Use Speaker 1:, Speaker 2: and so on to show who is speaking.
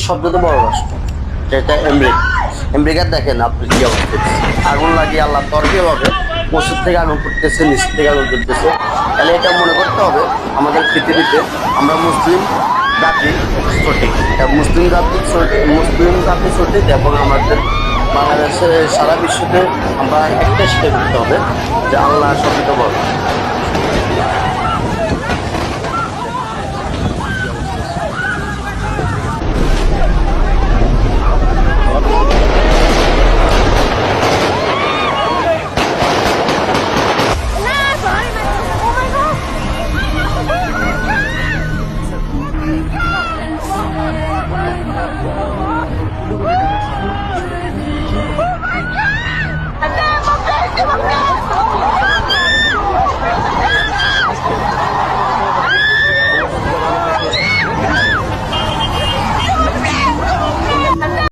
Speaker 1: সবচেয়ে বড় রাষ্ট্র, যেটা আমেরিকা। আমেরিকার দেখেন আপনি কি অবস্থা, আগুন লাগিয়ে আল্লাহ তরফিভাবে মসজিদ থেকে আগুন করতেছে, নিচ থেকে আগুন করতেছে। তাহলে এটা মনে করতে হবে আমাদের পৃথিবীতে আমরা মুসলিম জাতি সঠিক, মুসলিম জাতি সঠিক, এবং আমাদের বাংলাদেশের সারা বিশ্বতে আমরা একটা শিক্ষা করতে হবে যে আল্লাহ সবচেয়ে বড়।